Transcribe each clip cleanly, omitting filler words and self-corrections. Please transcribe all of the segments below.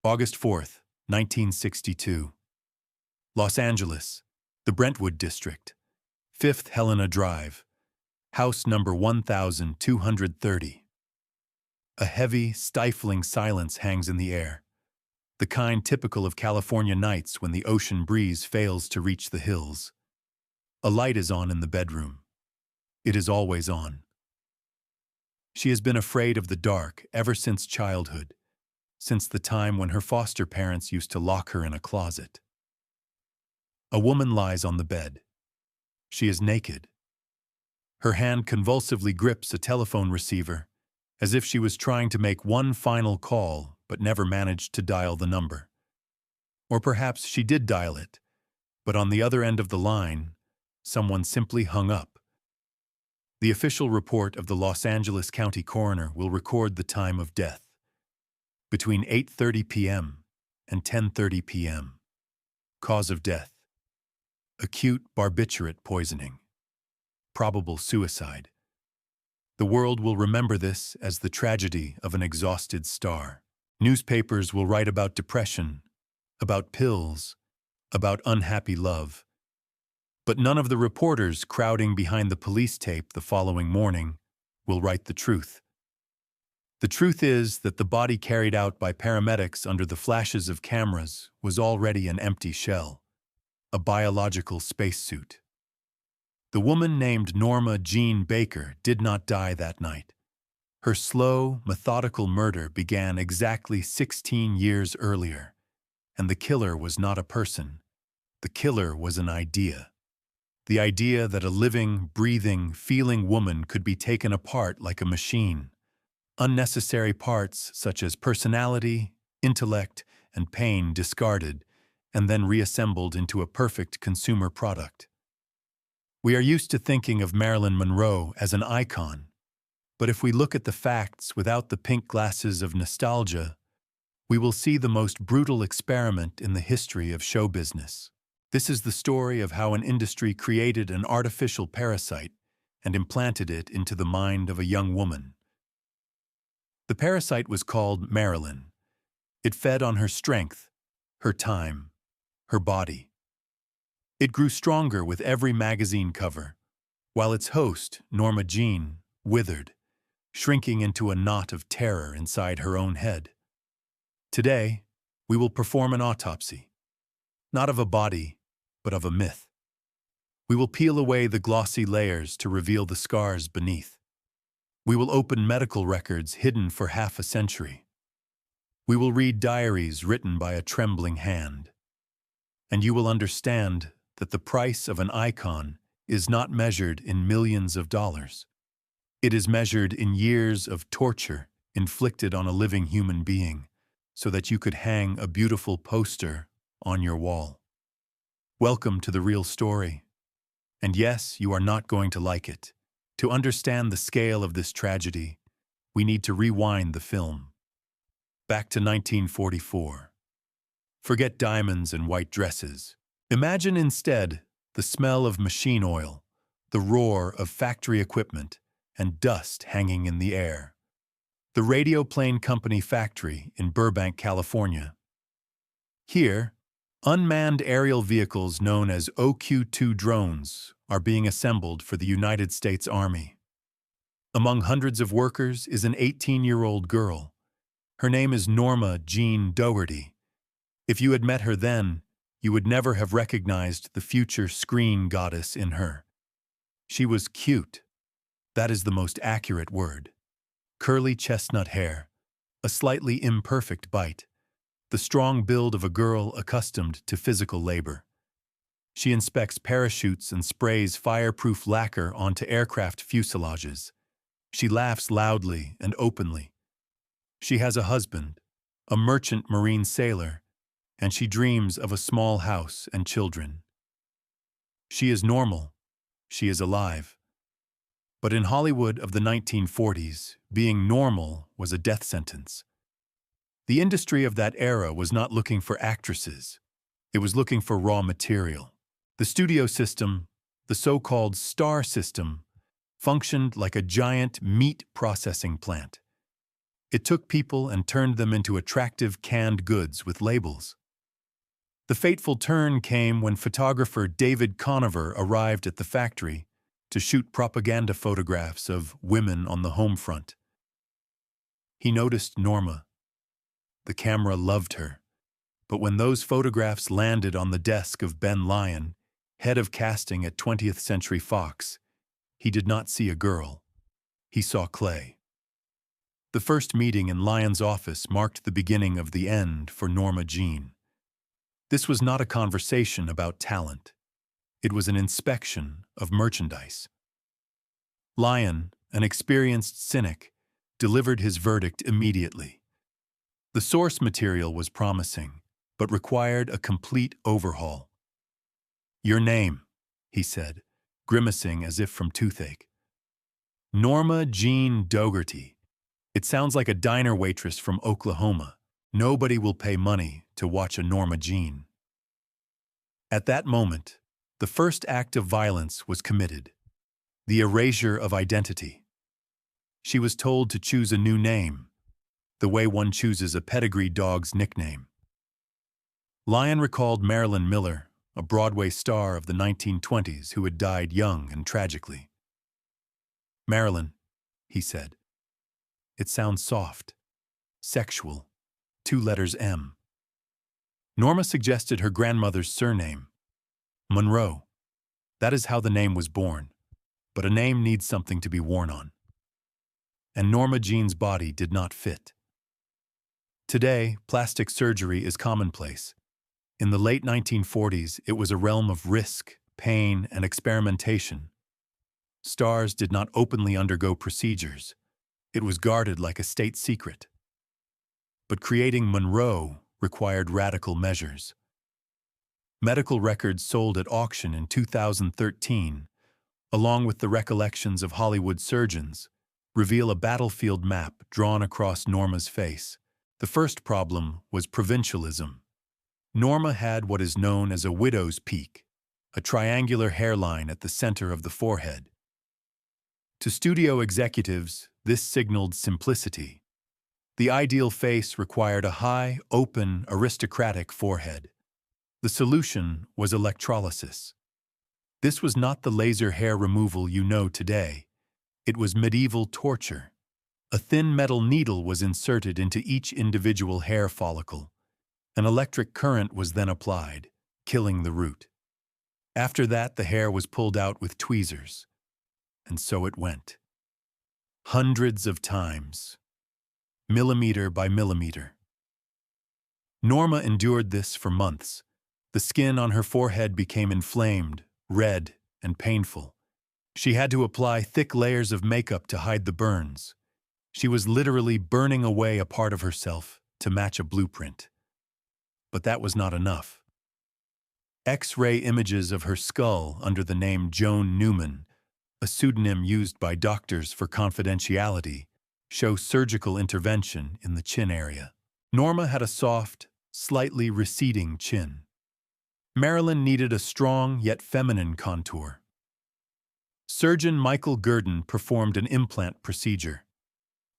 August 4th, 1962. Los Angeles, the Brentwood District, 5th Helena Drive, house number 1230. A heavy, stifling silence hangs in the air, the kind typical of California nights when the ocean breeze fails to reach the hills. A light is on in the bedroom. It is always on. She has been afraid of the dark ever since childhood, since the time when her foster parents used to lock her in a closet. A woman lies on the bed. She is naked. Her hand convulsively grips a telephone receiver, as if she was trying to make one final call but never managed to dial the number. Or perhaps she did dial it, but on the other end of the line, someone simply hung up. The official report of the Los Angeles County Coroner will record the time of death, between 8:30 p.m. and 10:30 p.m. Cause of death: acute barbiturate poisoning. Probable suicide. The world will remember this as the tragedy of an exhausted star. Newspapers will write about depression, about pills, about unhappy love. But none of the reporters crowding behind the police tape the following morning will write the truth. The truth is that the body carried out by paramedics under the flashes of cameras was already an empty shell, a biological spacesuit. The woman named Norma Jeane Baker did not die that night. Her slow, methodical murder began exactly 16 years earlier, and the killer was not a person. The killer was an idea. The idea that a living, breathing, feeling woman could be taken apart like a machine. Unnecessary parts such as personality, intellect, and pain discarded, and then reassembled into a perfect consumer product. We are used to thinking of Marilyn Monroe as an icon, but if we look at the facts without the pink glasses of nostalgia, we will see the most brutal experiment in the history of show business. This is the story of how an industry created an artificial parasite and implanted it into the mind of a young woman. The parasite was called Marilyn. It fed on her strength, her time, her body. It grew stronger with every magazine cover, while its host, Norma Jeane, withered, shrinking into a knot of terror inside her own head. Today, we will perform an autopsy, not of a body, but of a myth. We will peel away the glossy layers to reveal the scars beneath. We will open medical records hidden for half a century. We will read diaries written by a trembling hand. And you will understand that the price of an icon is not measured in millions of dollars. It is measured in years of torture inflicted on a living human being, so that you could hang a beautiful poster on your wall. Welcome to the real story. And yes, you are not going to like it. To understand the scale of this tragedy, we need to rewind the film. Back to 1944. Forget diamonds and white dresses. Imagine instead the smell of machine oil, the roar of factory equipment, and dust hanging in the air. The Radio Plane Company factory in Burbank, California. Here, unmanned aerial vehicles known as OQ-2 drones are being assembled for the United States Army. Among hundreds of workers is an 18-year-old girl. Her name is Norma Jeane Doherty. If you had met her then, you would never have recognized the future screen goddess in her. She was cute. That is the most accurate word. Curly chestnut hair, a slightly imperfect bite, the strong build of a girl accustomed to physical labor. She inspects parachutes and sprays fireproof lacquer onto aircraft fuselages. She laughs loudly and openly. She has a husband, a merchant marine sailor, and she dreams of a small house and children. She is normal. She is alive. But in Hollywood of the 1940s, being normal was a death sentence. The industry of that era was not looking for actresses. It was looking for raw material. The studio system, the so-called star system, functioned like a giant meat processing plant. It took people and turned them into attractive canned goods with labels. The fateful turn came when photographer David Conover arrived at the factory to shoot propaganda photographs of women on the home front. He noticed Norma. The camera loved her. But when those photographs landed on the desk of Ben Lyon, head of casting at 20th Century Fox, he did not see a girl. He saw clay. The first meeting in Lyon's office marked the beginning of the end for Norma Jeane. This was not a conversation about talent. It was an inspection of merchandise. Lyon, an experienced cynic, delivered his verdict immediately. The source material was promising, but required a complete overhaul. "Your name," he said, grimacing as if from toothache. "Norma Jeane Dougherty. It sounds like a diner waitress from Oklahoma. Nobody will pay money to watch a Norma Jeane." At that moment, the first act of violence was committed: the erasure of identity. She was told to choose a new name, the way one chooses a pedigree dog's nickname. Lyon recalled Marilyn Monroe, a Broadway star of the 1920s who had died young and tragically. "Marilyn," he said. "It sounds soft, sexual, 2 letters M." Norma suggested her grandmother's surname, Monroe. That is how the name was born, but a name needs something to be worn on. And Norma Jeane's body did not fit. Today, plastic surgery is commonplace. In the late 1940s, it was a realm of risk, pain, and experimentation. Stars did not openly undergo procedures. It was guarded like a state secret. But creating Monroe required radical measures. Medical records sold at auction in 2013, along with the recollections of Hollywood surgeons, reveal a battlefield map drawn across Norma's face. The first problem was provincialism. Norma had what is known as a widow's peak, a triangular hairline at the center of the forehead. To studio executives, this signaled simplicity. The ideal face required a high, open, aristocratic forehead. The solution was electrolysis. This was not the laser hair removal you know today. It was medieval torture. A thin metal needle was inserted into each individual hair follicle. An electric current was then applied, killing the root. After that, the hair was pulled out with tweezers. And so it went. Hundreds of times. Millimeter by millimeter. Norma endured this for months. The skin on her forehead became inflamed, red, and painful. She had to apply thick layers of makeup to hide the burns. She was literally burning away a part of herself to match a blueprint. But that was not enough. X-ray images of her skull under the name Joan Newman, a pseudonym used by doctors for confidentiality, show surgical intervention in the chin area. Norma had a soft, slightly receding chin. Marilyn needed a strong yet feminine contour. Surgeon Michael Gurdon performed an implant procedure.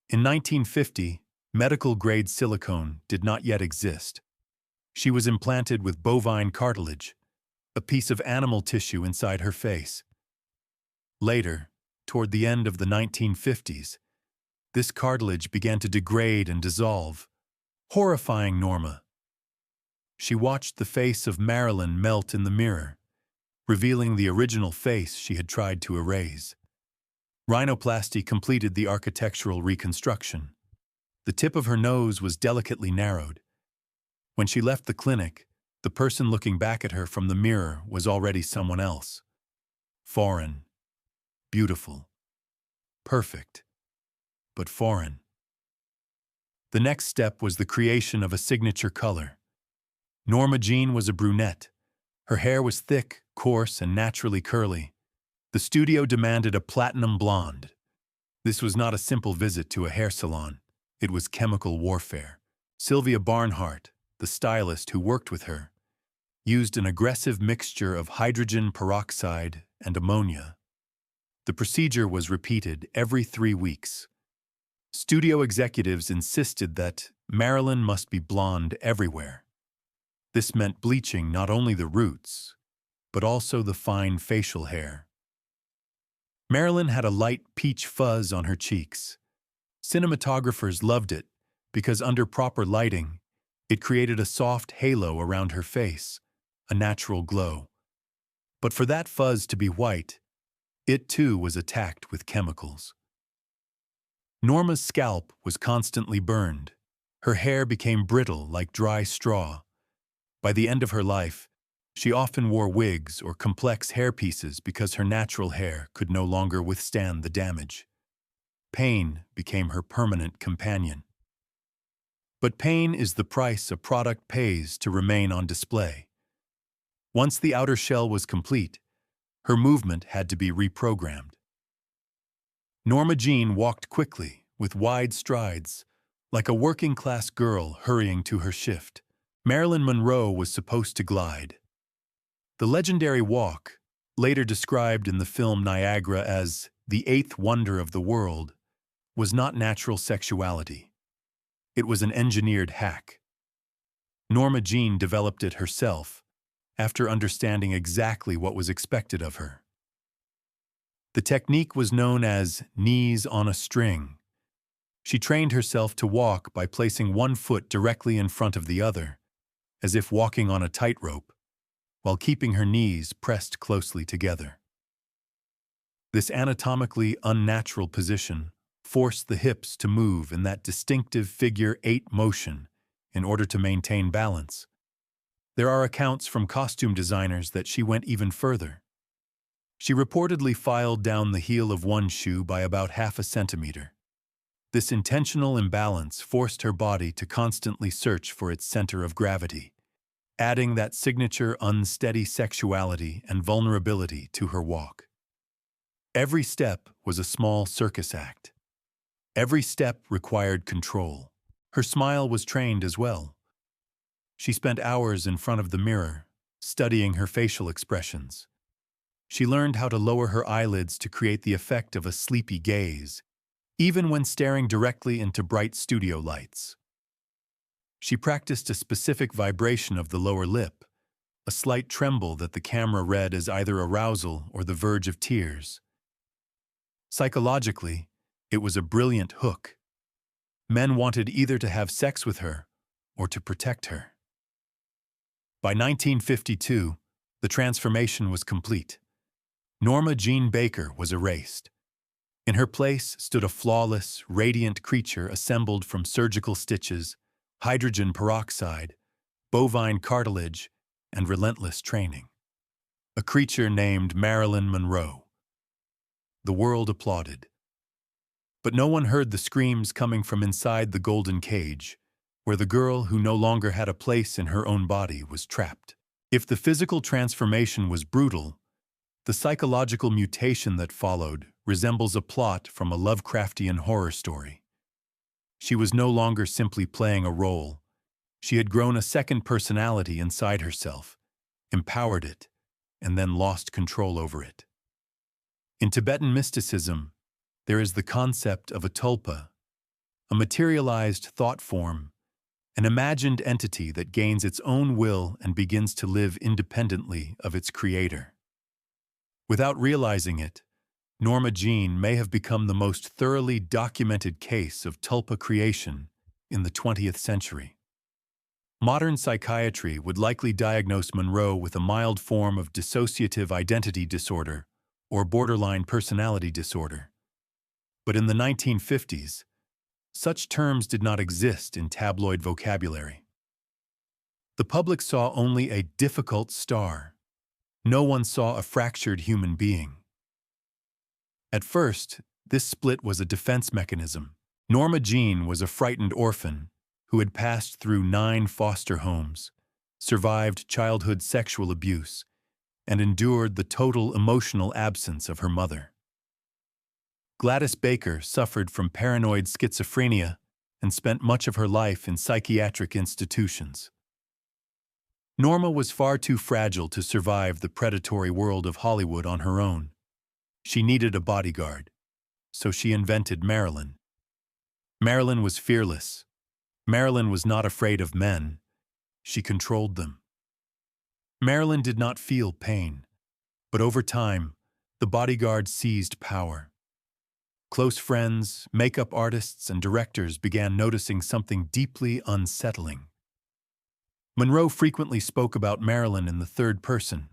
In 1950, medical-grade silicone did not yet exist. She was implanted with bovine cartilage, a piece of animal tissue inside her face. Later, toward the end of the 1950s, this cartilage began to degrade and dissolve, horrifying Norma. She watched the face of Marilyn melt in the mirror, revealing the original face she had tried to erase. Rhinoplasty completed the architectural reconstruction. The tip of her nose was delicately narrowed. When she left the clinic, the person looking back at her from the mirror was already someone else. Foreign. Beautiful. Perfect. But foreign. The next step was the creation of a signature color. Norma Jeane was a brunette. Her hair was thick, coarse, and naturally curly. The studio demanded a platinum blonde. This was not a simple visit to a hair salon. It was chemical warfare. Sylvia Barnhart, the stylist who worked with her, used an aggressive mixture of hydrogen peroxide and ammonia. The procedure was repeated every 3 weeks. Studio executives insisted that Marilyn must be blonde everywhere. This meant bleaching not only the roots, but also the fine facial hair. Marilyn had a light peach fuzz on her cheeks. Cinematographers loved it because under proper lighting, it created a soft halo around her face, a natural glow. But for that fuzz to be white, it too was attacked with chemicals. Norma's scalp was constantly burned. Her hair became brittle like dry straw. By the end of her life, she often wore wigs or complex hairpieces because her natural hair could no longer withstand the damage. Pain became her permanent companion. But pain is the price a product pays to remain on display. Once the outer shell was complete, her movement had to be reprogrammed. Norma Jeane walked quickly, with wide strides, like a working-class girl hurrying to her shift. Marilyn Monroe was supposed to glide. The legendary walk, later described in the film Niagara as the eighth wonder of the world, was not natural sexuality. It was an engineered hack. Norma Jeane developed it herself, after understanding exactly what was expected of her. The technique was known as knees on a string. She trained herself to walk by placing one foot directly in front of the other, as if walking on a tightrope, while keeping her knees pressed closely together. This anatomically unnatural position forced the hips to move in that distinctive figure-8 motion in order to maintain balance. There are accounts from costume designers that she went even further. She reportedly filed down the heel of one shoe by about half a centimeter. This intentional imbalance forced her body to constantly search for its center of gravity, adding that signature unsteady sexuality and vulnerability to her walk. Every step was a small circus act. Every step required control. Her smile was trained as well. She spent hours in front of the mirror, studying her facial expressions. She learned how to lower her eyelids to create the effect of a sleepy gaze, even when staring directly into bright studio lights. She practiced a specific vibration of the lower lip, a slight tremble that the camera read as either arousal or the verge of tears. Psychologically, it was a brilliant hook. Men wanted either to have sex with her or to protect her. By 1952, the transformation was complete. Norma Jeane Baker was erased. In her place stood a flawless, radiant creature assembled from surgical stitches, hydrogen peroxide, bovine cartilage, and relentless training. A creature named Marilyn Monroe. The world applauded. But no one heard the screams coming from inside the golden cage, where the girl who no longer had a place in her own body was trapped. If the physical transformation was brutal, the psychological mutation that followed resembles a plot from a Lovecraftian horror story. She was no longer simply playing a role. She had grown a second personality inside herself, empowered it, and then lost control over it. In Tibetan mysticism, there is the concept of a tulpa, a materialized thought form, an imagined entity that gains its own will and begins to live independently of its creator. Without realizing it, Norma Jeane may have become the most thoroughly documented case of tulpa creation in the 20th century. Modern psychiatry would likely diagnose Monroe with a mild form of dissociative identity disorder or borderline personality disorder. But in the 1950s, such terms did not exist in tabloid vocabulary. The public saw only a difficult star. No one saw a fractured human being. At first, this split was a defense mechanism. Norma Jeane was a frightened orphan who had passed through 9 foster homes, survived childhood sexual abuse, and endured the total emotional absence of her mother. Gladys Baker suffered from paranoid schizophrenia and spent much of her life in psychiatric institutions. Norma was far too fragile to survive the predatory world of Hollywood on her own. She needed a bodyguard, so she invented Marilyn. Marilyn was fearless. Marilyn was not afraid of men. She controlled them. Marilyn did not feel pain, but over time, the bodyguard seized power. Close friends, makeup artists, and directors began noticing something deeply unsettling. Monroe frequently spoke about Marilyn in the third person.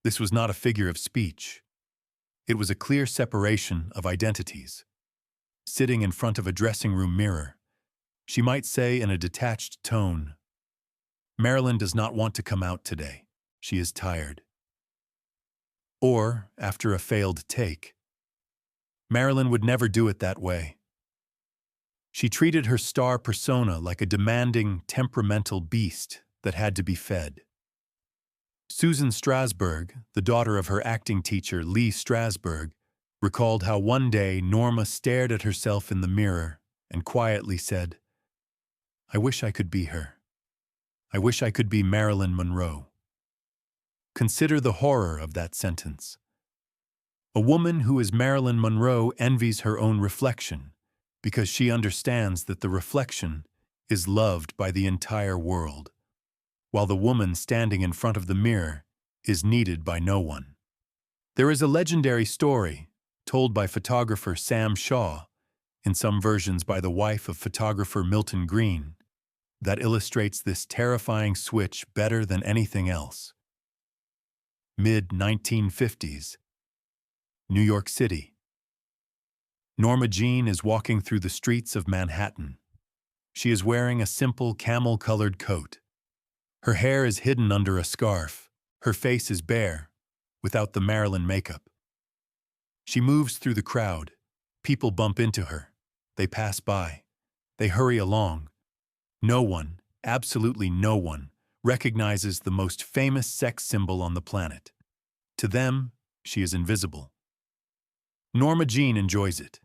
This was not a figure of speech. It was a clear separation of identities. Sitting in front of a dressing room mirror, she might say in a detached tone, "Marilyn does not want to come out today. She is tired." Or, after a failed take, "Marilyn would never do it that way." She treated her star persona like a demanding, temperamental beast that had to be fed. Susan Strasberg, the daughter of her acting teacher Lee Strasberg, recalled how one day Norma stared at herself in the mirror and quietly said, "I wish I could be her. I wish I could be Marilyn Monroe." Consider the horror of that sentence. A woman who is Marilyn Monroe envies her own reflection because she understands that the reflection is loved by the entire world, while the woman standing in front of the mirror is needed by no one. There is a legendary story told by photographer Sam Shaw, in some versions by the wife of photographer Milton Green, that illustrates this terrifying switch better than anything else. Mid-1950s, New York City. Norma Jeane is walking through the streets of Manhattan. She is wearing a simple camel-colored coat. Her hair is hidden under a scarf. Her face is bare, without the Marilyn makeup. She moves through the crowd. People bump into her. They pass by. They hurry along. No one, absolutely no one, recognizes the most famous sex symbol on the planet. To them, she is invisible. Norma Jeane enjoys it.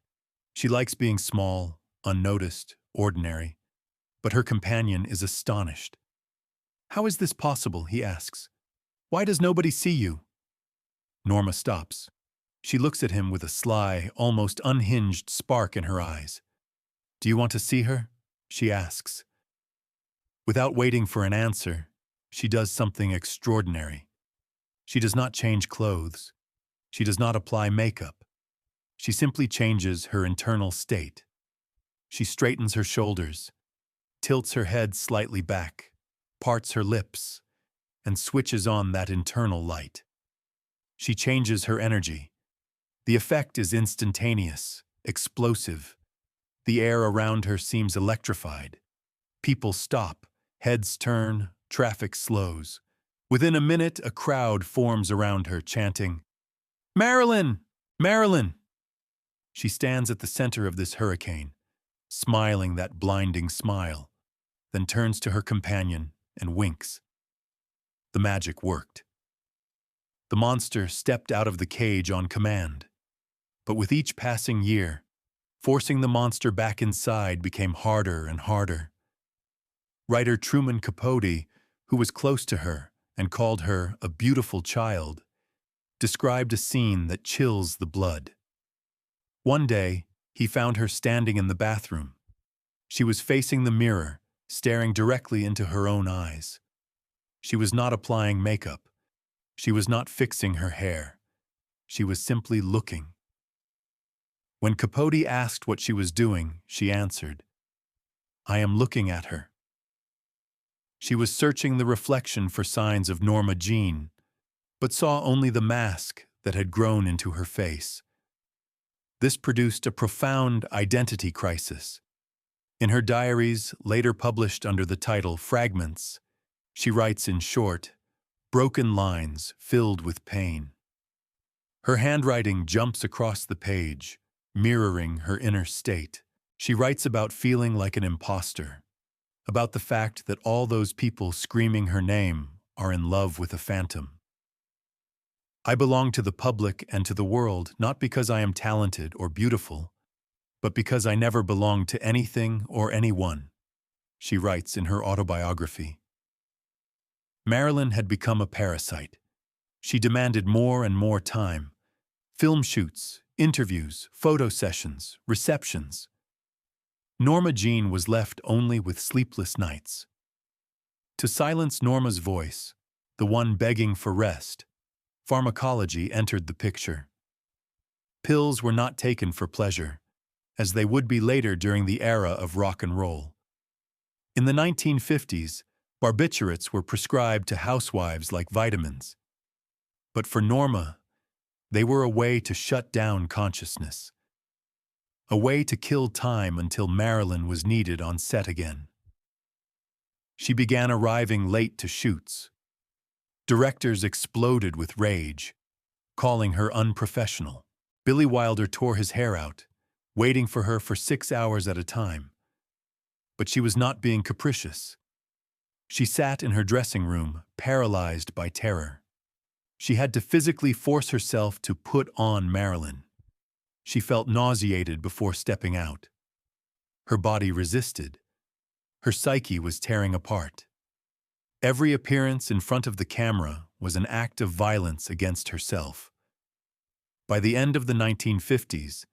She likes being small, unnoticed, ordinary. But her companion is astonished. "How is this possible?" he asks. "Why does nobody see you?" Norma stops. She looks at him with a sly, almost unhinged spark in her eyes. "Do you want to see her?" she asks. Without waiting for an answer, she does something extraordinary. She does not change clothes. She does not apply makeup. She simply changes her internal state. She straightens her shoulders, tilts her head slightly back, parts her lips, and switches on that internal light. She changes her energy. The effect is instantaneous, explosive. The air around her seems electrified. People stop, heads turn, traffic slows. Within a minute, a crowd forms around her, chanting, "Marilyn! Marilyn!" She stands at the center of this hurricane, smiling that blinding smile, then turns to her companion and winks. The magic worked. The monster stepped out of the cage on command. But with each passing year, forcing the monster back inside became harder and harder. Writer Truman Capote, who was close to her and called her a beautiful child, described a scene that chills the blood. One day, he found her standing in the bathroom. She was facing the mirror, staring directly into her own eyes. She was not applying makeup. She was not fixing her hair. She was simply looking. When Capote asked what she was doing, she answered, "I am looking at her." She was searching the reflection for signs of Norma Jeane, but saw only the mask that had grown into her face. This produced a profound identity crisis. In her diaries, later published under the title Fragments, she writes in short, broken lines filled with pain. Her handwriting jumps across the page, mirroring her inner state. She writes about feeling like an imposter, about the fact that all those people screaming her name are in love with a phantom. "I belong to the public and to the world not because I am talented or beautiful, but because I never belonged to anything or anyone," she writes in her autobiography. Marilyn had become a parasite. She demanded more and more time. Film shoots, interviews, photo sessions, receptions. Norma Jeane was left only with sleepless nights. To silence Norma's voice, the one begging for rest, pharmacology entered the picture. Pills were not taken for pleasure, as they would be later during the era of rock and roll. In the 1950s, barbiturates were prescribed to housewives like vitamins. But for Norma, they were a way to shut down consciousness. A way to kill time until Marilyn was needed on set again. She began arriving late to shoots. Directors exploded with rage, calling her unprofessional. Billy Wilder tore his hair out, waiting for her for 6 hours at a time. But she was not being capricious. She sat in her dressing room, paralyzed by terror. She had to physically force herself to put on Marilyn. She felt nauseated before stepping out. Her body resisted. Her psyche was tearing apart. Every appearance in front of the camera was an act of violence against herself. By the end of the 1950s,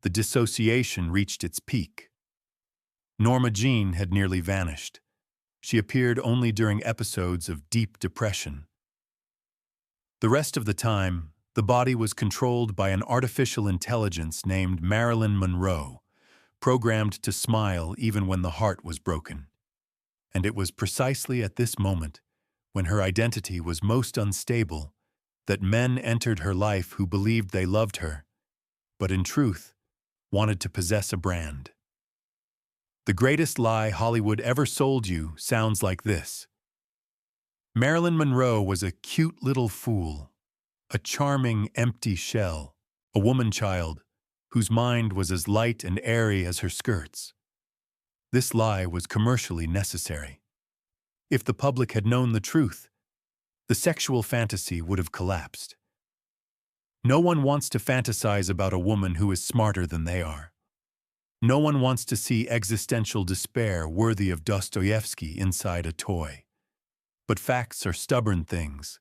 the dissociation reached its peak. Norma Jeane had nearly vanished. She appeared only during episodes of deep depression. The rest of the time, the body was controlled by an artificial intelligence named Marilyn Monroe, programmed to smile even when the heart was broken. And it was precisely at this moment, when her identity was most unstable, that men entered her life who believed they loved her, but in truth, wanted to possess a brand. The greatest lie Hollywood ever sold you sounds like this. Marilyn Monroe was a cute little fool, a charming, empty shell, a woman-child whose mind was as light and airy as her skirts. This lie was commercially necessary. If the public had known the truth, the sexual fantasy would have collapsed. No one wants to fantasize about a woman who is smarter than they are. No one wants to see existential despair worthy of Dostoevsky inside a toy. But facts are stubborn things,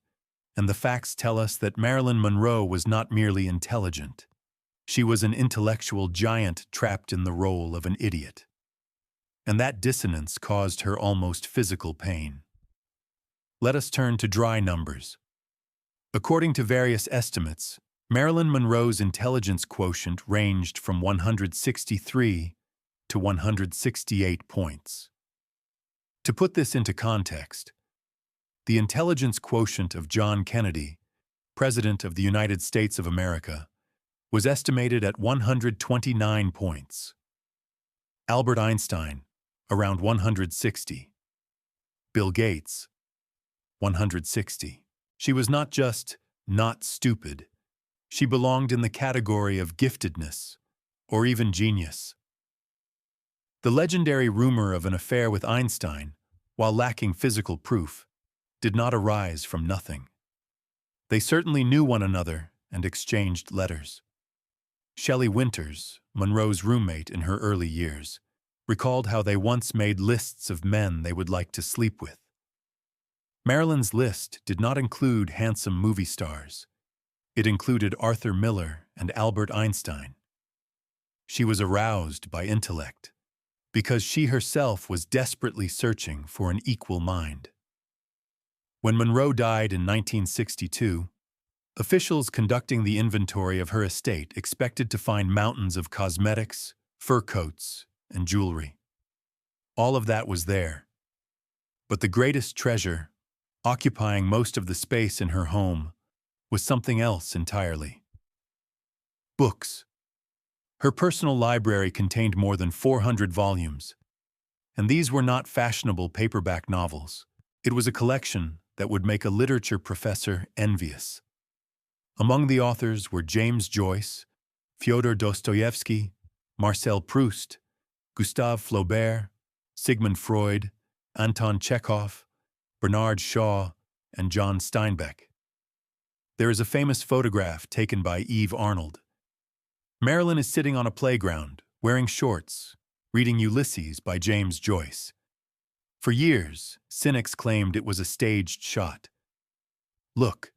and the facts tell us that Marilyn Monroe was not merely intelligent. She was an intellectual giant trapped in the role of an idiot. And that dissonance caused her almost physical pain. Let us turn to dry numbers. According to various estimates, Marilyn Monroe's intelligence quotient ranged from 163 to 168 points. To put this into context, the intelligence quotient of John Kennedy, President of the United States of America, was estimated at 129 points. Albert Einstein, around 160. Bill Gates, 160. She was not just not stupid. She belonged in the category of giftedness, or even genius. The legendary rumor of an affair with Einstein, while lacking physical proof, did not arise from nothing. They certainly knew one another and exchanged letters. Shelley Winters, Monroe's roommate in her early years, recalled how they once made lists of men they would like to sleep with. Marilyn's list did not include handsome movie stars. It included Arthur Miller and Albert Einstein. She was aroused by intellect, because she herself was desperately searching for an equal mind. When Monroe died in 1962, officials conducting the inventory of her estate expected to find mountains of cosmetics, fur coats, and jewelry. All of that was there. But the greatest treasure, occupying most of the space in her home, was something else entirely. Books. Her personal library contained more than 400 volumes, and these were not fashionable paperback novels. It was a collection that would make a literature professor envious. Among the authors were James Joyce, Fyodor Dostoevsky, Marcel Proust, Gustave Flaubert, Sigmund Freud, Anton Chekhov, Bernard Shaw, and John Steinbeck. There is a famous photograph taken by Eve Arnold. Marilyn is sitting on a playground, wearing shorts, reading Ulysses by James Joyce. For years, cynics claimed it was a staged shot. "Look,"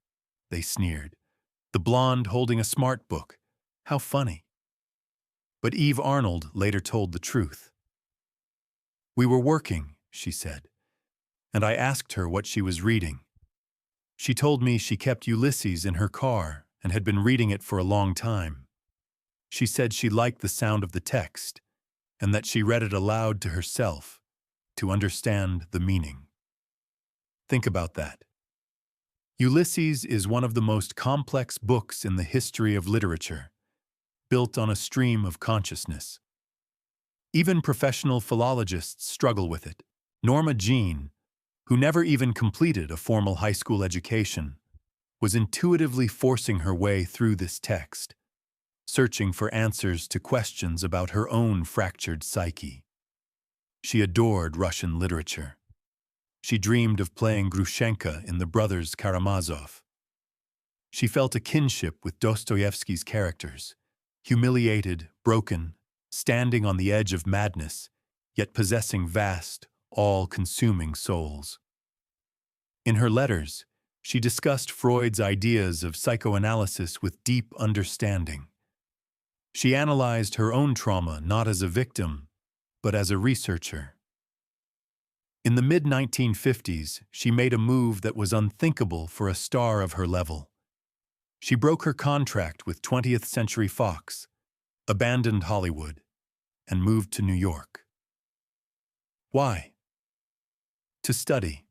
they sneered, "the blonde holding a smart book. How funny." But Eve Arnold later told the truth. We were working, she said, and I asked her what she was reading. She told me she kept Ulysses in her car and had been reading it for a long time. She said she liked the sound of the text and that she read it aloud to herself to understand the meaning. Think about that. Ulysses is one of the most complex books in the history of literature, built on a stream of consciousness. Even professional philologists struggle with it. Norma Jeane, who never even completed a formal high school education, was intuitively forcing her way through this text, searching for answers to questions about her own fractured psyche. She adored Russian literature. She dreamed of playing Grushenka in The Brothers Karamazov. She felt a kinship with Dostoevsky's characters, humiliated, broken, standing on the edge of madness, yet possessing vast, all-consuming souls. In her letters, she discussed Freud's ideas of psychoanalysis with deep understanding. She analyzed her own trauma not as a victim, but as a researcher. In the mid-1950s, she made a move that was unthinkable for a star of her level. She broke her contract with 20th Century Fox, abandoned Hollywood, and moved to New York. Why? To study.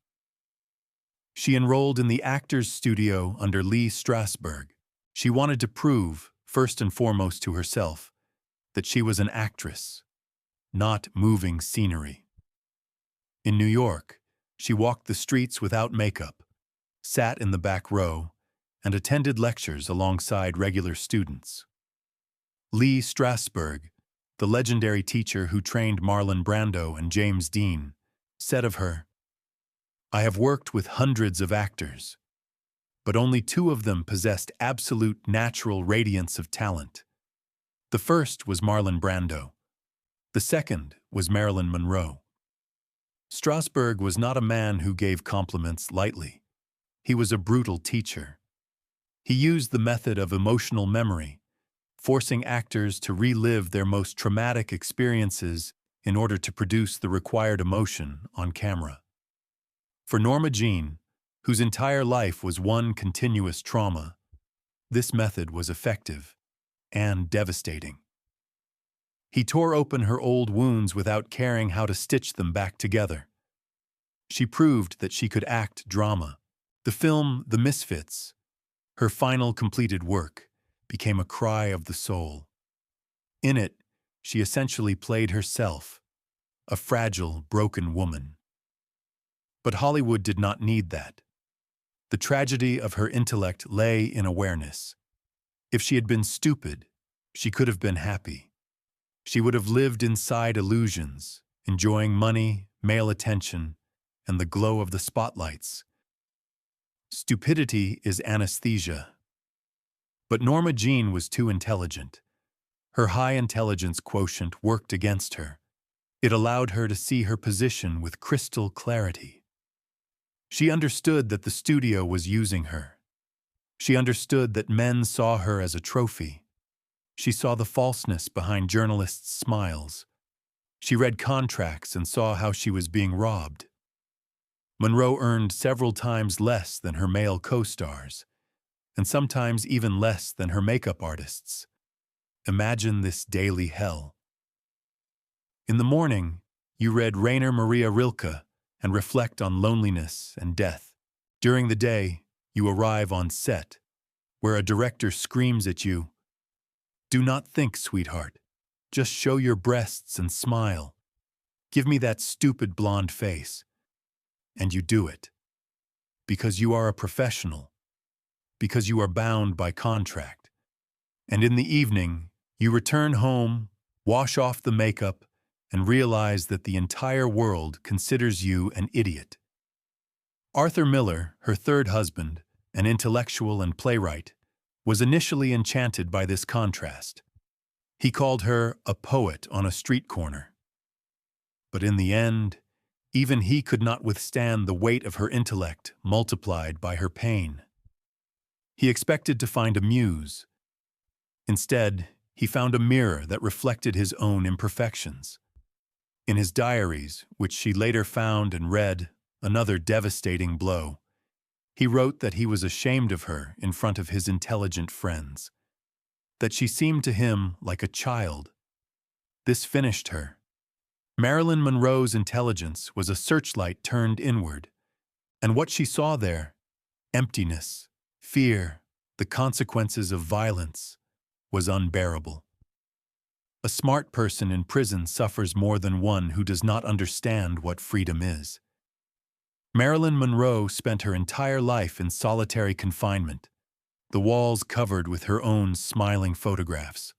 She enrolled in the Actors Studio under Lee Strasberg. She wanted to prove, first and foremost to herself, that she was an actress, not moving scenery. In New York, she walked the streets without makeup, sat in the back row, and attended lectures alongside regular students. Lee Strasberg, the legendary teacher who trained Marlon Brando and James Dean, said of her, "I have worked with hundreds of actors, but only 2 of them possessed absolute natural radiance of talent. The first was Marlon Brando. The second was Marilyn Monroe." Strasberg was not a man who gave compliments lightly. He was a brutal teacher. He used the method of emotional memory, forcing actors to relive their most traumatic experiences in order to produce the required emotion on camera. For Norma Jeane, whose entire life was one continuous trauma, this method was effective and devastating. He tore open her old wounds without caring how to stitch them back together. She proved that she could act drama. The film The Misfits, her final completed work, became a cry of the soul. In it, she essentially played herself, a fragile, broken woman. But Hollywood did not need that. The tragedy of her intellect lay in awareness. If she had been stupid, she could have been happy. She would have lived inside illusions, enjoying money, male attention, and the glow of the spotlights. Stupidity is anesthesia. But Norma Jeane was too intelligent. Her high intelligence quotient worked against her. It allowed her to see her position with crystal clarity. She understood that the studio was using her. She understood that men saw her as a trophy. She saw the falseness behind journalists' smiles. She read contracts and saw how she was being robbed. Monroe earned several times less than her male co-stars, and sometimes even less than her makeup artists. Imagine this daily hell. In the morning, you read Rainer Maria Rilke and reflect on loneliness and death. During the day, you arrive on set, where a director screams at you, "Do not think, sweetheart. Just show your breasts and smile. Give me that stupid blonde face." And you do it. Because you are a professional. Because you are bound by contract. And in the evening, you return home, wash off the makeup, and realize that the entire world considers you an idiot. Arthur Miller, her third husband, an intellectual and playwright, was initially enchanted by this contrast. He called her a poet on a street corner. But in the end, even he could not withstand the weight of her intellect multiplied by her pain. He expected to find a muse. Instead, he found a mirror that reflected his own imperfections. In his diaries, which she later found and read, another devastating blow, he wrote that he was ashamed of her in front of his intelligent friends, that she seemed to him like a child. This finished her. Marilyn Monroe's intelligence was a searchlight turned inward, and what she saw there, emptiness, fear, the consequences of violence, was unbearable. A smart person in prison suffers more than one who does not understand what freedom is. Marilyn Monroe spent her entire life in solitary confinement, the walls covered with her own smiling photographs.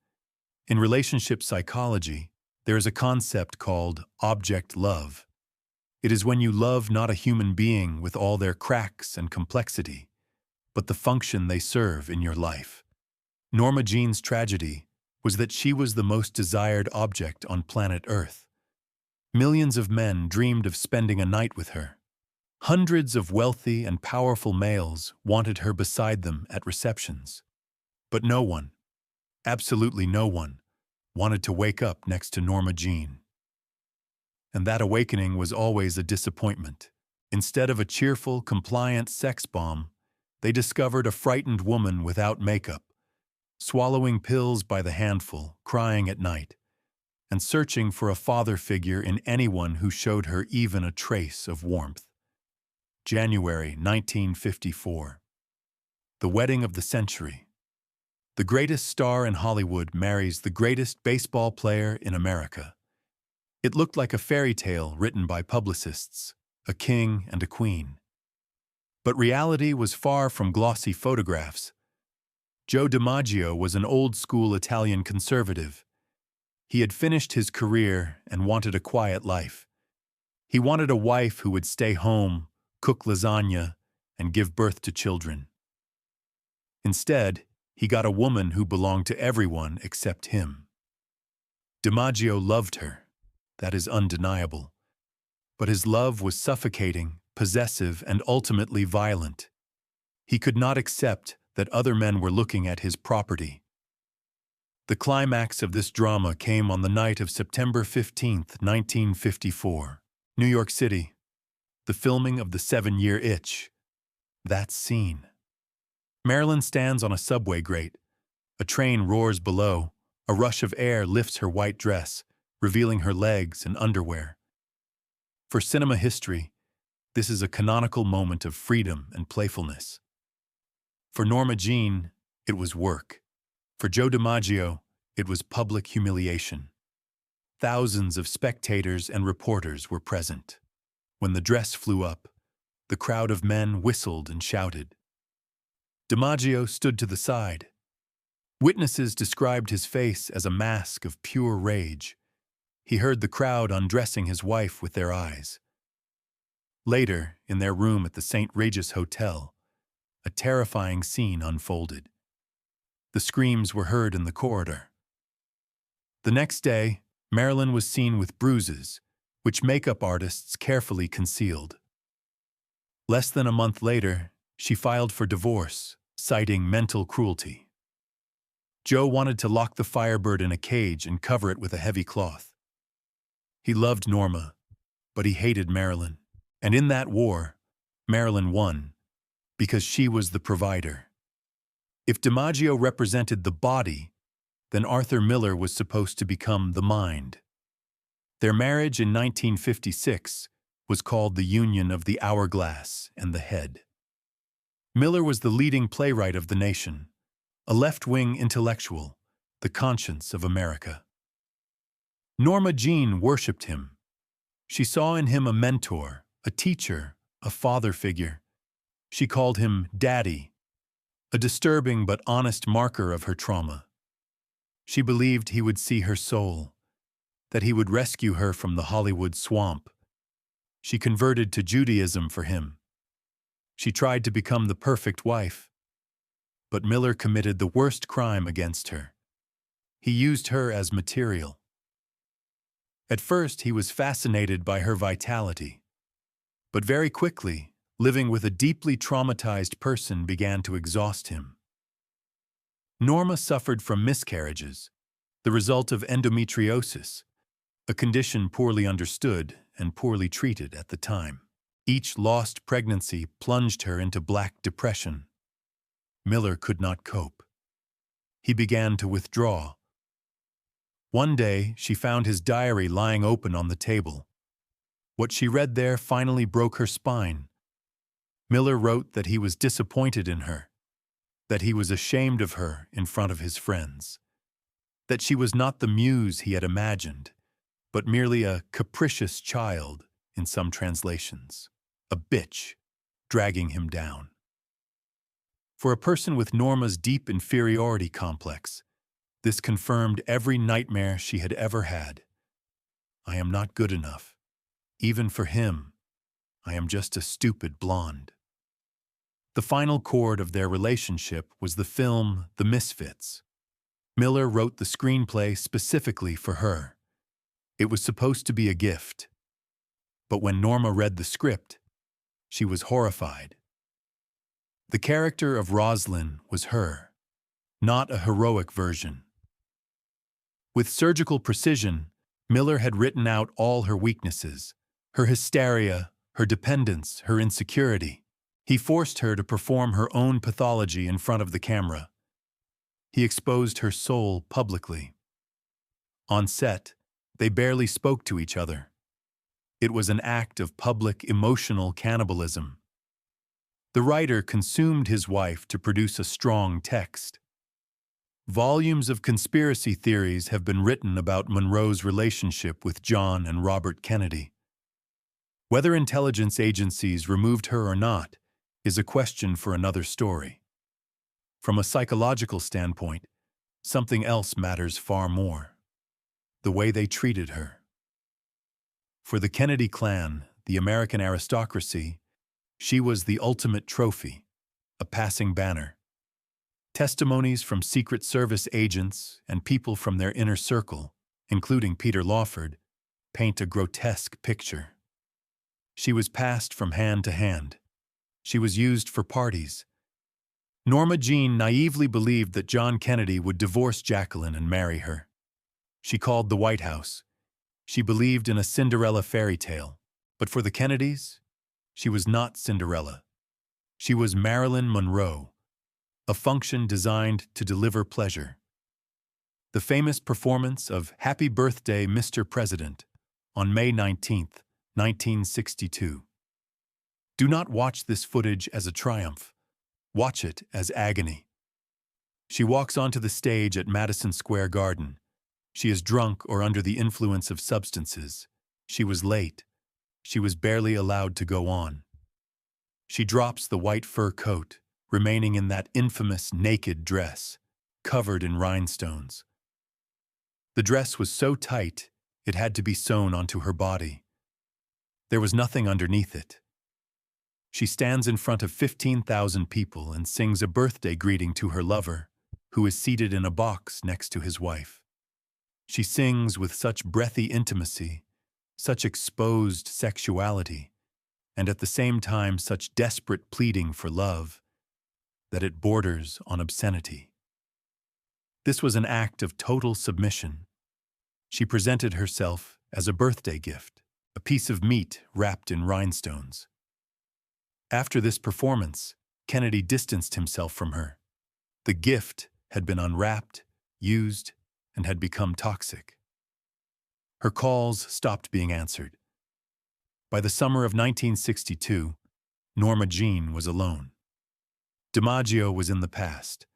In relationship psychology, there is a concept called object love. It is when you love not a human being with all their cracks and complexity, but the function they serve in your life. Norma Jeane's tragedy was that she was the most desired object on planet Earth. Millions of men dreamed of spending a night with her. Hundreds of wealthy and powerful males wanted her beside them at receptions. But no one, absolutely no one, wanted to wake up next to Norma Jeane. And that awakening was always a disappointment. Instead of a cheerful, compliant sex bomb, they discovered a frightened woman without makeup, swallowing pills by the handful, crying at night, and searching for a father figure in anyone who showed her even a trace of warmth. January 1954. The wedding of the century. The greatest star in Hollywood marries the greatest baseball player in America. It looked like a fairy tale written by publicists, a king and a queen. But reality was far from glossy photographs. Joe DiMaggio was an old-school Italian conservative. He had finished his career and wanted a quiet life. He wanted a wife who would stay home, cook lasagna, and give birth to children. Instead, he got a woman who belonged to everyone except him. DiMaggio loved her. That is undeniable. But his love was suffocating, possessive, and ultimately violent. He could not accept that other men were looking at his property. The climax of this drama came on the night of September 15, 1954, New York City. The filming of The 7-Year Itch. That scene. Marilyn stands on a subway grate. A train roars below. A rush of air lifts her white dress, revealing her legs and underwear. For cinema history, this is a canonical moment of freedom and playfulness. For Norma Jeane, it was work. For Joe DiMaggio, it was public humiliation. Thousands of spectators and reporters were present. When the dress flew up, the crowd of men whistled and shouted. DiMaggio stood to the side. Witnesses described his face as a mask of pure rage. He heard the crowd undressing his wife with their eyes. Later, in their room at the St. Regis Hotel, a terrifying scene unfolded. The screams were heard in the corridor. The next day, Marilyn was seen with bruises, which makeup artists carefully concealed. Less than a month later, she filed for divorce, citing mental cruelty. Joe wanted to lock the Firebird in a cage and cover it with a heavy cloth. He loved Norma, but he hated Marilyn. And in that war, Marilyn won, because she was the provider. If DiMaggio represented the body, then Arthur Miller was supposed to become the mind. Their marriage in 1956 was called the Union of the Hourglass and the Head. Miller was the leading playwright of the nation, a left-wing intellectual, the conscience of America. Norma Jeane worshipped him. She saw in him a mentor, a teacher, a father figure. She called him Daddy, a disturbing but honest marker of her trauma. She believed he would see her soul, that he would rescue her from the Hollywood swamp. She converted to Judaism for him. She tried to become the perfect wife. But Miller committed the worst crime against her. He used her as material. At first, he was fascinated by her vitality. But very quickly, living with a deeply traumatized person began to exhaust him. Norma suffered from miscarriages, the result of endometriosis, a condition poorly understood and poorly treated at the time. Each lost pregnancy plunged her into black depression. Miller could not cope. He began to withdraw. One day, she found his diary lying open on the table. What she read there finally broke her spine. Miller wrote that he was disappointed in her, that he was ashamed of her in front of his friends, that she was not the muse he had imagined, but merely a capricious child in some translations, a bitch dragging him down. For a person with Norma's deep inferiority complex, this confirmed every nightmare she had ever had. I am not good enough. Even for him, I am just a stupid blonde. The final chord of their relationship was the film The Misfits. Miller wrote the screenplay specifically for her. It was supposed to be a gift. But when Norma read the script, she was horrified. The character of Rosalind was her, not a heroic version. With surgical precision, Miller had written out all her weaknesses, her hysteria, her dependence, her insecurity. He forced her to perform her own pathology in front of the camera. He exposed her soul publicly. On set, they barely spoke to each other. It was an act of public emotional cannibalism. The writer consumed his wife to produce a strong text. Volumes of conspiracy theories have been written about Monroe's relationship with John and Robert Kennedy. Whether intelligence agencies removed her or not is a question for another story. From a psychological standpoint, something else matters far more: the way they treated her. For the Kennedy clan, the American aristocracy, she was the ultimate trophy, a passing banner. Testimonies from Secret Service agents and people from their inner circle, including Peter Lawford, paint a grotesque picture. She was passed from hand to hand. She was used for parties. Norma Jeane naively believed that John Kennedy would divorce Jacqueline and marry her. She called the White House. She believed in a Cinderella fairy tale. But for the Kennedys, she was not Cinderella. She was Marilyn Monroe, a function designed to deliver pleasure. The famous performance of Happy Birthday, Mr. President, on May 19, 1962. Do not watch this footage as a triumph. Watch it as agony. She walks onto the stage at Madison Square Garden. She is drunk or under the influence of substances. She was late. She was barely allowed to go on. She drops the white fur coat, remaining in that infamous naked dress, covered in rhinestones. The dress was so tight, it had to be sewn onto her body. There was nothing underneath it. She stands in front of 15,000 people and sings a birthday greeting to her lover, who is seated in a box next to his wife. She sings with such breathy intimacy, such exposed sexuality, and at the same time such desperate pleading for love, that it borders on obscenity. This was an act of total submission. She presented herself as a birthday gift, a piece of meat wrapped in rhinestones. After this performance, Kennedy distanced himself from her. The gift had been unwrapped, used, and had become toxic. Her calls stopped being answered. By the summer of 1962, Norma Jeane was alone. DiMaggio was in the past,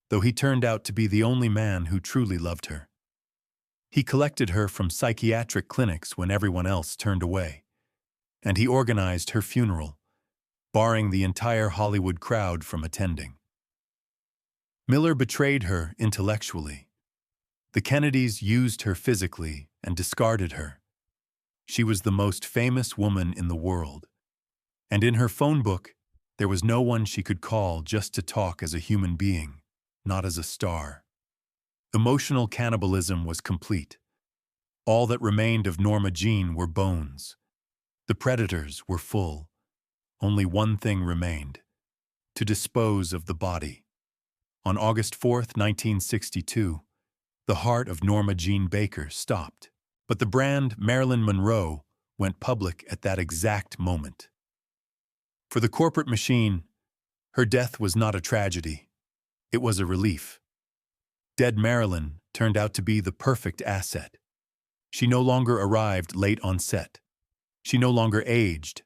though he turned out to be the only man who truly loved her. He collected her from psychiatric clinics when everyone else turned away, and he organized her funeral, barring the entire Hollywood crowd from attending. Miller betrayed her intellectually. The Kennedys used her physically and discarded her. She was the most famous woman in the world, and in her phone book, there was no one she could call just to talk as a human being, not as a star. Emotional cannibalism was complete. All that remained of Norma Jeane were bones. The predators were full. Only one thing remained: to dispose of the body. On August 4, 1962, the heart of Norma Jeane Baker stopped, But the brand Marilyn Monroe went public at that exact moment. For the corporate machine, her death was not a tragedy. It was a relief. Dead Marilyn turned out to be the perfect asset. She no longer arrived late on set. She no longer aged.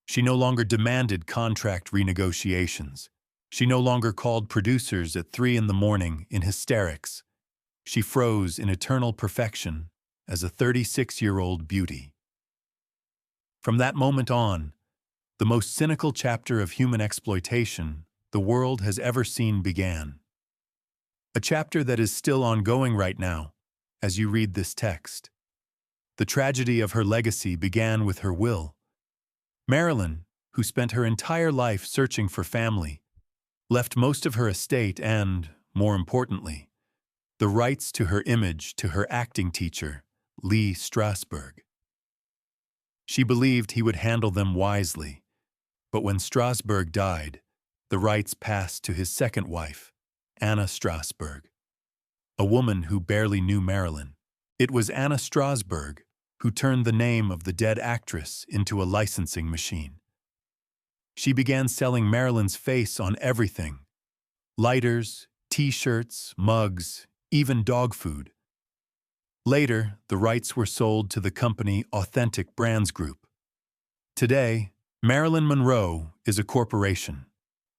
She no longer demanded contract renegotiations. She no longer called producers at 3 a.m. in hysterics. She froze in eternal perfection as a 36-year-old beauty. From that moment on, the most cynical chapter of human exploitation the world has ever seen began. A chapter that is still ongoing right now, as you read this text. The tragedy of her legacy began with her will. Marilyn, who spent her entire life searching for family, left most of her estate and, more importantly, the rights to her image to her acting teacher, Lee Strasberg. She believed he would handle them wisely, but when Strasberg died, the rights passed to his second wife, Anna Strasberg, a woman who barely knew Marilyn. It was Anna Strasberg who turned the name of the dead actress into a licensing machine. She began selling Marilyn's face on everything: lighters, t-shirts, mugs, even dog food. Later, the rights were sold to the company Authentic Brands Group. Today, Marilyn Monroe is a corporation.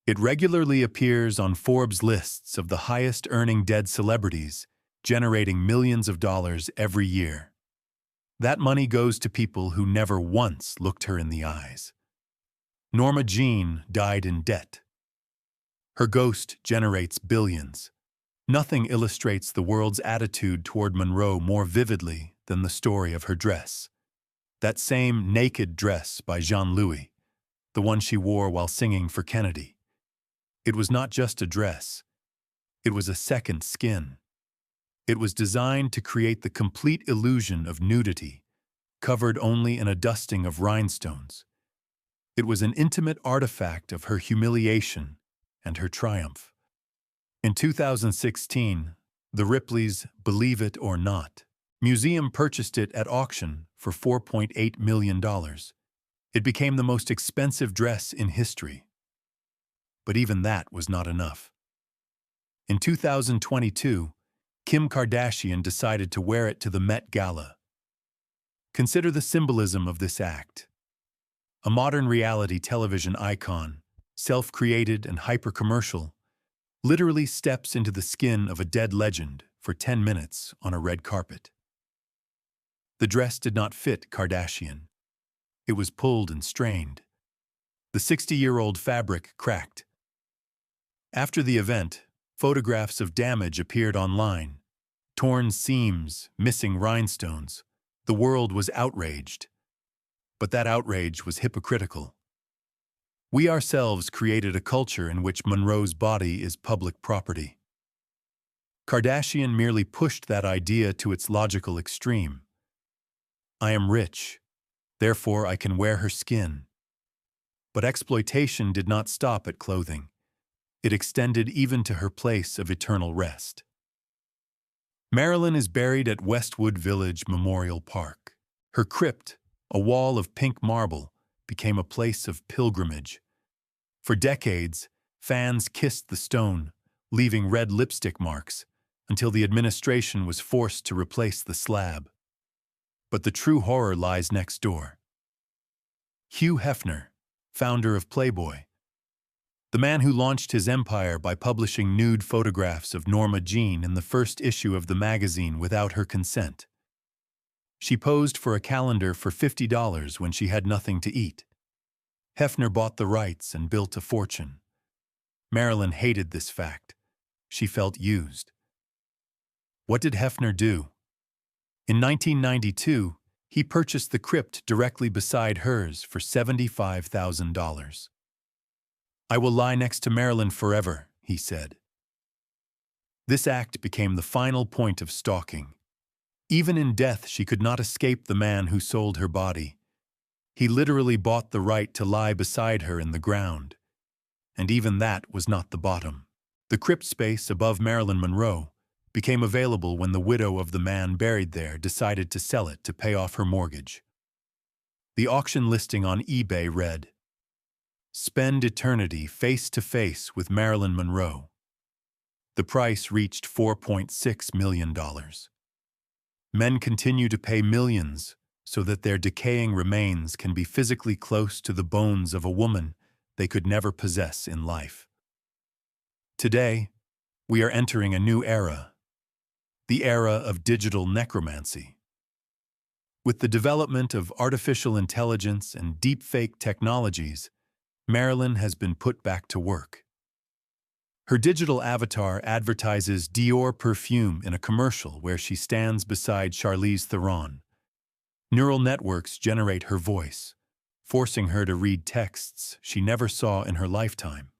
It regularly appears on Forbes lists of the highest-earning dead celebrities, generating millions of dollars every year. That money goes to people who never once looked her in the eyes. Norma Jeane died in debt. Her ghost generates billions. Nothing illustrates the world's attitude toward Monroe more vividly than the story of her dress. That same naked dress by Jean-Louis, the one she wore while singing for Kennedy. It was not just a dress. It was a second skin. It was designed to create the complete illusion of nudity, covered only in a dusting of rhinestones. It was an intimate artifact of her humiliation and her triumph. In 2016, the Ripley's Believe It or Not museum purchased it at auction for $4.8 million. It became the most expensive dress in history. But even that was not enough. In 2022, Kim Kardashian decided to wear it to the Met Gala. Consider the symbolism of this act. A modern reality television icon, self-created and hyper-commercial, literally steps into the skin of a dead legend for 10 minutes on a red carpet. The dress did not fit Kardashian. It was pulled and strained. The 60-year-old fabric cracked. After the event, photographs of damage appeared online. Torn seams, missing rhinestones. The world was outraged. But that outrage was hypocritical. We ourselves created a culture in which Monroe's body is public property. Kardashian merely pushed that idea to its logical extreme. I am rich, therefore I can wear her skin. But exploitation did not stop at clothing. It extended even to her place of eternal rest. Marilyn is buried at Westwood Village Memorial Park. Her crypt, a wall of pink marble, became a place of pilgrimage. For decades, fans kissed the stone, leaving red lipstick marks, until the administration was forced to replace the slab. But the true horror lies next door. Hugh Hefner, founder of Playboy, the man who launched his empire by publishing nude photographs of Norma Jeane in the first issue of the magazine without her consent. She posed for a calendar for $50 when she had nothing to eat. Hefner bought the rights and built a fortune. Marilyn hated this fact. She felt used. What did Hefner do? In 1992, he purchased the crypt directly beside hers for $75,000. I will lie next to Marilyn forever, he said. This act became the final point of stalking. Even in death, she could not escape the man who sold her body. He literally bought the right to lie beside her in the ground. And even that was not the bottom. The crypt space above Marilyn Monroe became available when the widow of the man buried there decided to sell it to pay off her mortgage. The auction listing on eBay read, "Spend eternity face to face with Marilyn Monroe." The price reached $4.6 million. Men continue to pay millions so that their decaying remains can be physically close to the bones of a woman they could never possess in life. Today, we are entering a new era, the era of digital necromancy. With the development of artificial intelligence and deepfake technologies, Marilyn has been put back to work. Her digital avatar advertises Dior perfume in a commercial where she stands beside Charlize Theron. Neural networks generate her voice, forcing her to read texts she never saw in her lifetime.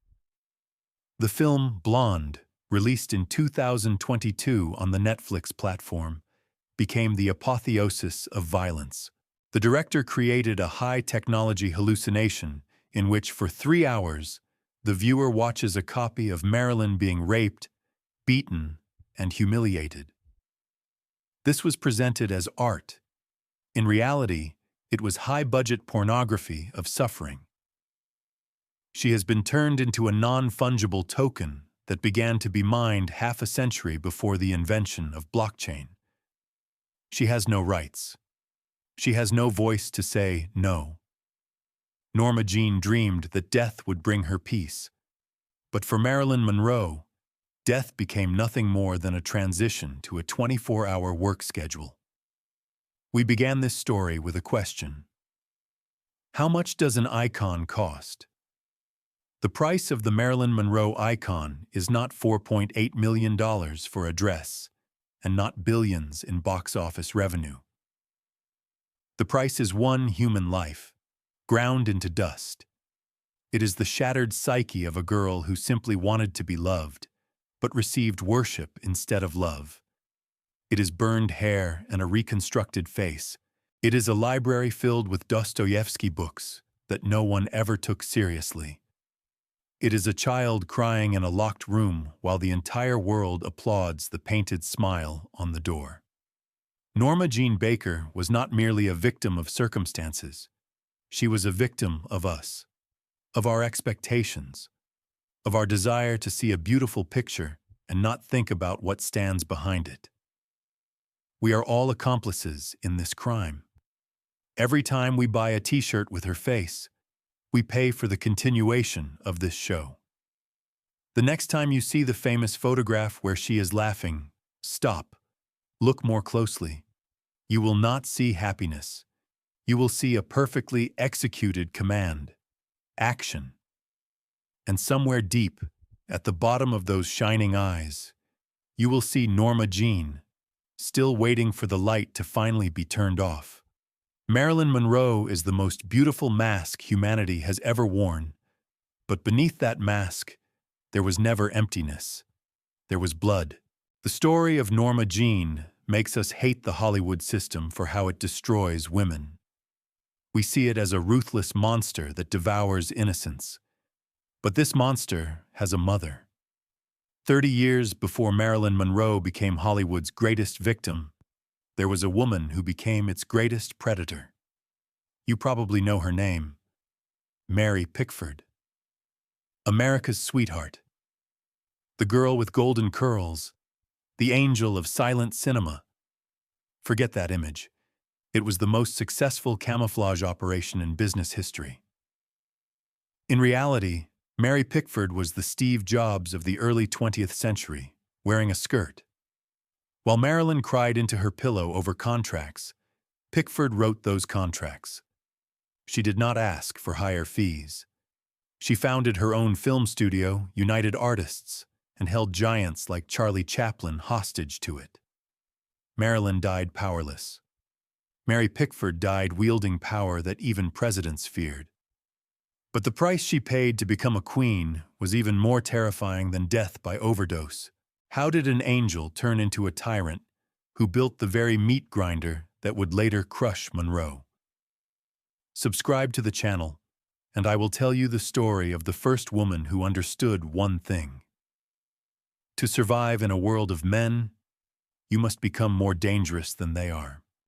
The film Blonde, released in 2022 on the Netflix platform, became the apotheosis of violence. The director created a high-technology hallucination in which, for 3 hours, the viewer watches a copy of Marilyn being raped, beaten, and humiliated. This was presented as art. In reality, it was high-budget pornography of suffering. She has been turned into a non-fungible token that began to be mined half a century before the invention of blockchain. She has no rights. She has no voice to say no. Norma Jeane dreamed that death would bring her peace. But for Marilyn Monroe, death became nothing more than a transition to a 24-hour work schedule. We began this story with a question. How much does an icon cost? The price of the Marilyn Monroe icon is not $4.8 million for a dress, and not billions in box office revenue. The price is one human life, ground into dust. It is the shattered psyche of a girl who simply wanted to be loved, but received worship instead of love. It is burned hair and a reconstructed face. It is a library filled with Dostoevsky books that no one ever took seriously. It is a child crying in a locked room while the entire world applauds the painted smile on the door. Norma Jeane Baker was not merely a victim of circumstances. She was a victim of us, of our expectations, of our desire to see a beautiful picture and not think about what stands behind it. We are all accomplices in this crime. Every time we buy a t-shirt with her face, we pay for the continuation of this show. The next time you see the famous photograph where she is laughing, stop. Look more closely. You will not see happiness. You will see a perfectly executed command, action. And somewhere deep, at the bottom of those shining eyes, you will see Norma Jeane, still waiting for the light to finally be turned off. Marilyn Monroe is the most beautiful mask humanity has ever worn, but beneath that mask, there was never emptiness. There was blood. The story of Norma Jeane makes us hate the Hollywood system for how it destroys women. We see it as a ruthless monster that devours innocence. But this monster has a mother. 30 years before Marilyn Monroe became Hollywood's greatest victim, there was a woman who became its greatest predator. You probably know her name, Mary Pickford. America's sweetheart. The girl with golden curls, the angel of silent cinema. Forget that image. It was the most successful camouflage operation in business history. In reality, Mary Pickford was the Steve Jobs of the early 20th century, wearing a skirt. While Marilyn cried into her pillow over contracts, Pickford wrote those contracts. She did not ask for higher fees. She founded her own film studio, United Artists, and held giants like Charlie Chaplin hostage to it. Marilyn died powerless. Mary Pickford died wielding power that even presidents feared. But the price she paid to become a queen was even more terrifying than death by overdose. How did an angel turn into a tyrant who built the very meat grinder that would later crush Monroe? Subscribe to the channel, and I will tell you the story of the first woman who understood one thing. To survive in a world of men, You must become more dangerous than they are.